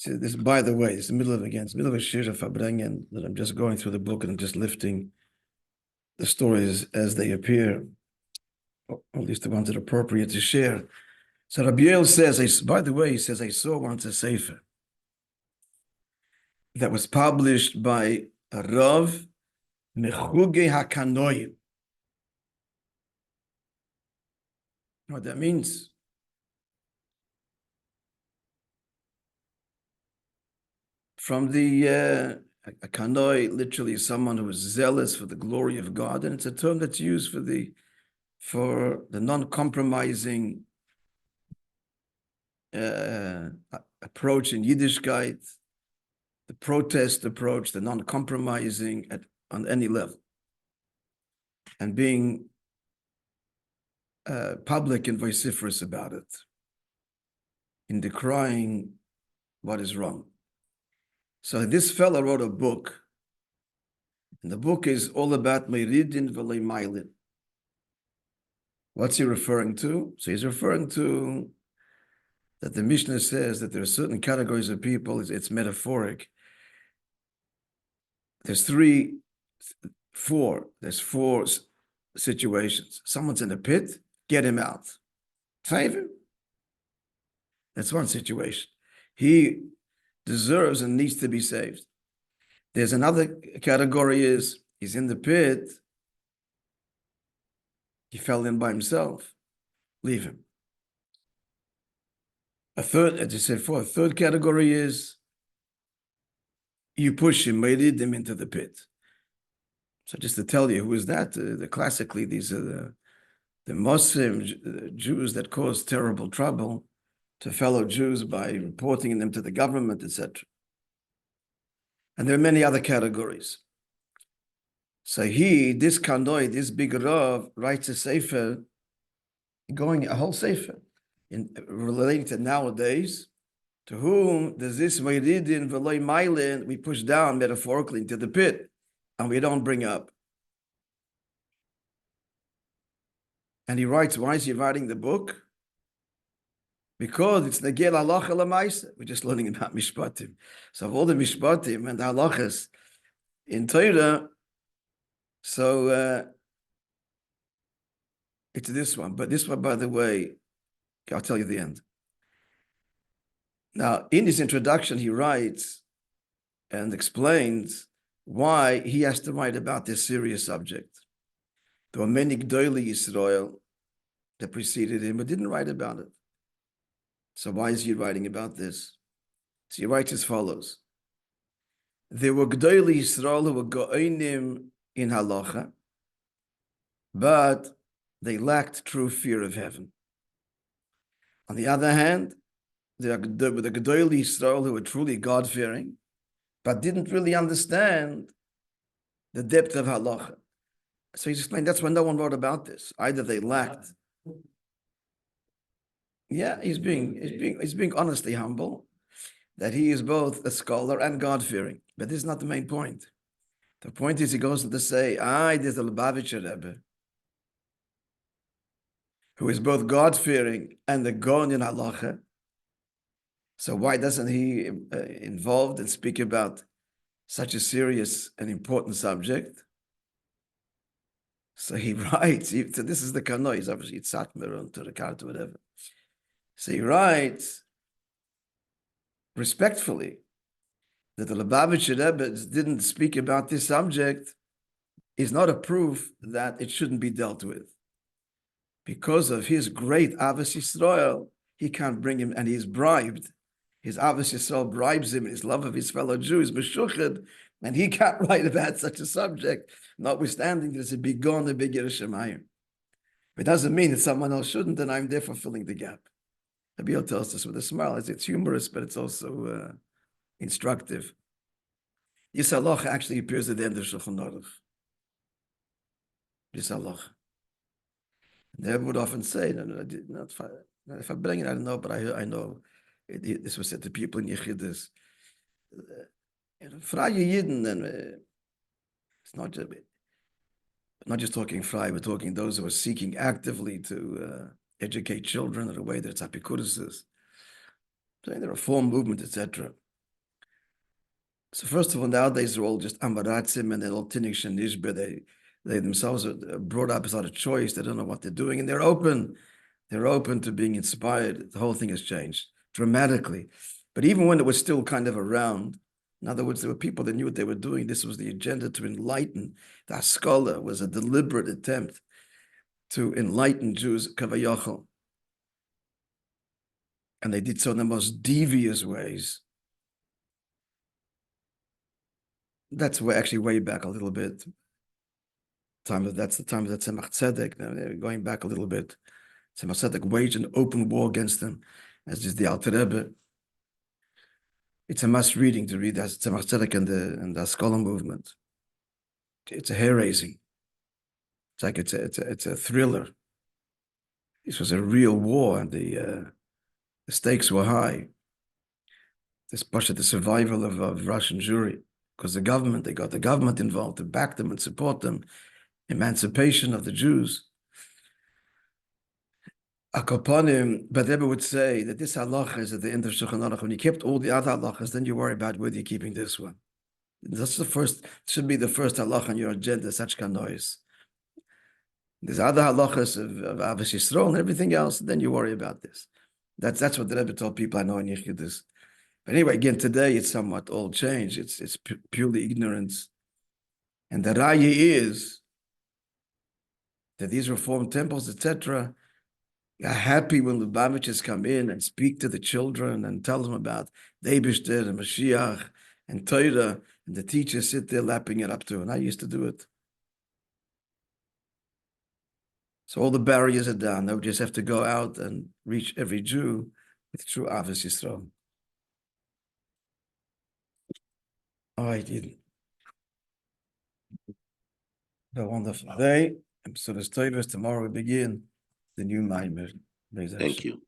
So this, by the way, it's the middle of again, it's the middle of a shir of Fabrengen that I'm just going through the book and I'm just lifting the stories as they appear, or at least the ones that are appropriate to share. So Rabbi Yoel says, by the way, he says, I saw once a sefer that was published by a Rav Mechuge HaKanoim. What that means? From the a kanoi, literally someone who is zealous for the glory of God, and it's a term that's used for the non-compromising approach in Yiddishkeit, the protest approach, the non-compromising on any level, and being public and vociferous about it, in decrying what is wrong. So this fellow wrote a book, and the book is all about Meiridin v'lei Mailin. What's he referring to? So he's referring to that the Mishnah says that there are certain categories of people, it's metaphoric. There's four situations. Someone's in a pit, get him out. Save him. That's one situation. He deserves and needs to be saved. There's another category is he's in the pit, he fell in by himself, leave him. A third, as I said before, a third category is you push him, lead him into the pit. So just to tell you, who is that? Classically, these are the Muslim Jews that cause terrible trouble to fellow Jews by reporting them to the government, etc. And there are many other categories. So this Kanoi, this big Rav, writes a sefer, a whole sefer, relating to nowadays, to whom does this Meiridin v'loi Mailin we push down metaphorically into the pit, and we don't bring up. And he writes, why is he writing the book? Because it's Negel Halacha L'Maisa. We're just learning about Mishpatim. So of all the Mishpatim and the Halachas in Torah, so it's this one. But this one, by the way, I'll tell you the end. Now, in his introduction, he writes and explains why he has to write about this serious subject. There were many G'dolei Yisrael that preceded him, but didn't write about it. So why is he writing about this? So he writes as follows. There were G'dolei Yisrael who were Go'onim in Halacha, but they lacked true fear of heaven. On the other hand, there were the G'dolei Yisrael who were truly God-fearing, but didn't really understand the depth of Halacha. So he's explained that's why no one wrote about this. Either they lacked. Yeah, he's being honestly humble, that he is both a scholar and God-fearing. But this is not the main point. The point is he goes on to say, there's the Lubavitcher Rebbe, who is both God-fearing and the Gaon in Halacha. So why doesn't he involved and speak about such a serious and important subject? So he writes, so this is the Kanoi, he's obviously it's Satmar or to the Kart or whatever. So he writes respectfully that the Lubavitcher Rebbe didn't speak about this subject is not a proof that it shouldn't be dealt with. Because of his great Avos Yisrael, he can't bring him, and he's bribed. His Avos Yisrael bribes him, his love of his fellow Jews, Meshuchad, and he can't write about such a subject, notwithstanding there's a big gon, a big Yerushalayim. It doesn't mean that someone else shouldn't, and I'm there for filling the gap. Rabbi tells us with a smile, it's humorous, but it's also instructive. This halacha actually appears at the end of Shulchan Aruch. This halacha. They would often say, if I bring it, I don't know, but I know this was said to people in Yechidus. Freie Yidden, and it's not just talking frei, we're talking those who are seeking actively to educate children in a way that's apikuruses, so the reform movement, etc. So first of all, nowadays they're all just amaratzim and they're all tinish and nishbe. They themselves are brought up without a choice. They don't know what they're doing, and they're open. They're open to being inspired. The whole thing has changed dramatically. But even when it was still kind of around, in other words, there were people that knew what they were doing. This was the agenda to enlighten. The Haskalah was a deliberate attempt to enlighten Jews, kavayachal. And they did so in the most devious ways. That's way back a little bit. That's the time of the Tzemach Tzedek. Going back a little bit, Tzemach Tzedek waged an open war against them, as is the Alter Rebbe. It's a must reading to read as Tzemach Tzedek and the Haskalah movement. It's a hair raising. It's like it's a thriller. This was a real war, and the stakes were high. Especially the survival of Russian Jewry, because they got the government involved to back them and support them. Emancipation of the Jews. Akoponim, but Rebbe would say that this halacha is at the end of Shulchan Aruch. When you kept all the other halachas, then you worry about whether you're keeping this one. That's the first, should be the first halacha on your agenda, such noise. There's other halachas of Avos Yisrael and everything else, then you worry about this. That's what the Rebbe told people I know in Yichudis. But anyway, again, today it's somewhat all changed. It's purely ignorance. And the raya is that these reformed temples, etc., are happy when Lubavitchers come in and speak to the children and tell them about the Eibishter and Mashiach and Torah, and the teachers sit there lapping it up too. And I used to do it. So all the barriers are down. Now we just have to go out and reach every Jew with true Avos Yisrael. All right, Eden. Have a wonderful day. So the tomorrow we begin the new Maimer. Thank you.